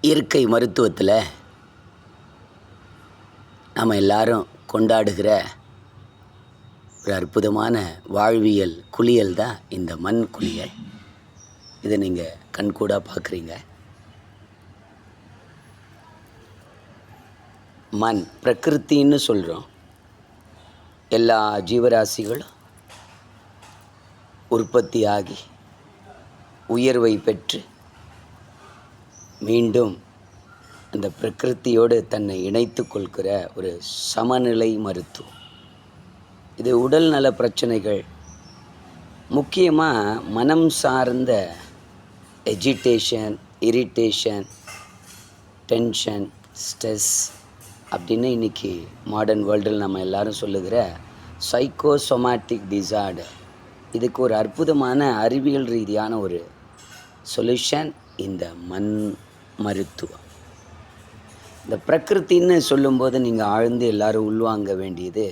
இயற்கை மருத்துவத்தில் நம்ம எல்லாரும் கொண்டாடுகிற ஒரு அற்புதமான வாழ்வியல் குளியல் தான் இந்த மண் குளியல். இதை நீங்கள் கண்கூடாக பார்க்குறீங்க. மண் பிரகிருத்தின்னு சொல்கிறோம். எல்லா ஜீவராசிகளும் உற்பத்தியாகி உயர்வை பெற்று மீண்டும் அந்த பிரகிருத்தியோடு தன்னை இணைத்து கொள்கிற ஒரு சமநிலை மருத்துவம். இது உடல் நல பிரச்சனைகள், முக்கியமாக மனம் சார்ந்த எஜிடேஷன், இரிட்டேஷன், டென்ஷன், ஸ்ட்ரெஸ் அப்படின்னு இன்றைக்கி மாடர்ன் வேர்ல்டில் நம்ம எல்லோரும் சொல்லுகிற சைக்கோசோமேட்டிக் டிசார்டர், இதுக்கு ஒரு அற்புதமான அறிவியல் ரீதியான ஒரு சொல்யூஷன் இந்த மண் மருத்துவம். இந்த பிரகிருத்தின்னு சொல்லும்போது நீங்கள் ஆழ்ந்து எல்லாரும் உள்வாங்க வேண்டியது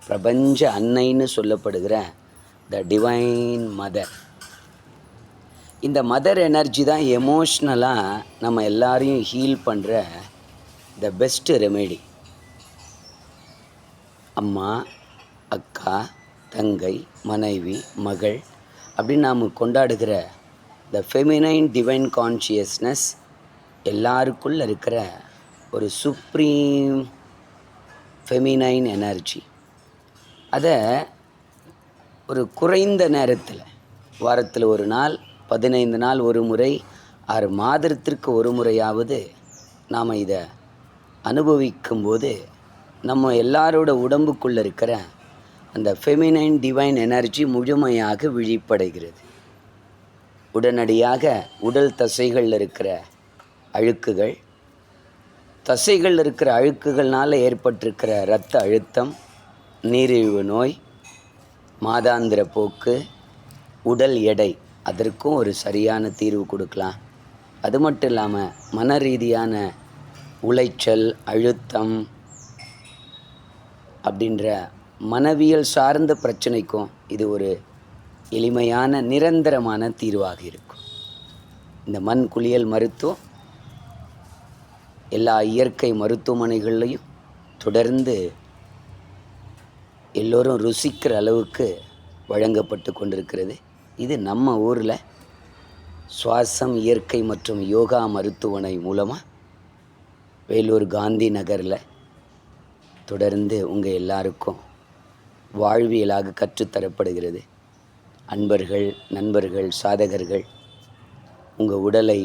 பிரபஞ்ச அன்னைன்னு சொல்லப்படுகிற த டிவைன் மதர். இந்த மதர் எனர்ஜி தான் எமோஷ்னலாக நம்ம எல்லாரையும் ஹீல் பண்ணுற த பெஸ்ட் ரெமெடி. அம்மா, அக்கா, தங்கை, மனைவி, மகள் அப்படின்னு நாம் கொண்டாடுகிற த ஃபெமினைன் டிவைன் கான்ஷியஸ்னஸ் எல்லாருக்குள்ளே இருக்கிற ஒரு சுப்ரீம் ஃபெமினைன் எனர்ஜி. அதை ஒரு குறைந்த நேரத்தில், வாரத்தில் ஒரு நாள், 15 நாள் ஒரு முறை, 6 மாதத்திற்கு ஒரு முறையாவது நாம் இதை அனுபவிக்கும்போது நம்ம எல்லாரோட உடம்புக்குள்ளே இருக்கிற அந்த ஃபெமினைன் டிவைன் எனர்ஜி முழுமையாக விழிப்படைகிறது. உடனடியாக உடல் தசைகளில் இருக்கிற அழுக்குகள், தசைகளில் இருக்கிற அழுக்குகள்னால் ஏற்பட்டிருக்கிற இரத்த அழுத்தம், நீரிழிவு நோய், மாதாந்திர போக்கு, உடல் எடை, அதற்கும் ஒரு சரியான தீர்வு கொடுக்கலாம். அது மட்டும் இல்லாமல் மன ரீதியான உளைச்சல், அழுத்தம் அப்படின்ற மனவியல் சார்ந்த பிரச்சனைக்கும் இது ஒரு எளிமையான நிரந்தரமான தீர்வாக இருக்கும். இந்த மண் குளியல் மருத்துவம் எல்லா இயற்கை மருத்துவமனைகள்லையும் தொடர்ந்து எல்லோரும் ருசிக்கிற அளவுக்கு வழங்கப்பட்டு கொண்டிருக்கிறது. இது நம்ம ஊரில் சுவாசம் இயற்கை மற்றும் யோகா மருத்துவமனை மூலமாக வேலூர் காந்தி நகரில் தொடர்ந்து உங்கள் எல்லாருக்கும் வாழ்வியலாக கற்றுத்தரப்படுகிறது. அன்பர்கள், நண்பர்கள், சாதகர்கள் உங்கள் உடலை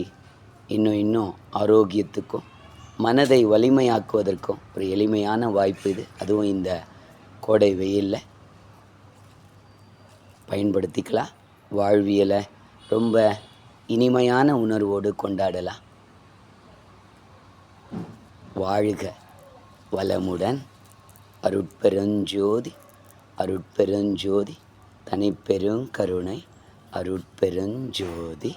இன்னும் ஆரோக்கியத்துக்கும் மனதை வலிமையாக்குவதற்கும் ஒரு எளிமையான வாய்ப்பு இது. அதுவும் இந்த கோடை வெயிலில் பயன்படுத்திக்கலாம். வாழ்வியலை ரொம்ப இனிமையான உணர்வோடு கொண்டாடலாம். வாழ்க வளமுடன். அருட்பெருஞ்சோதி அருட்பெருஞ்சோதி தனிப்பெருங்கருணை அருட்பெருஞ்சோதி.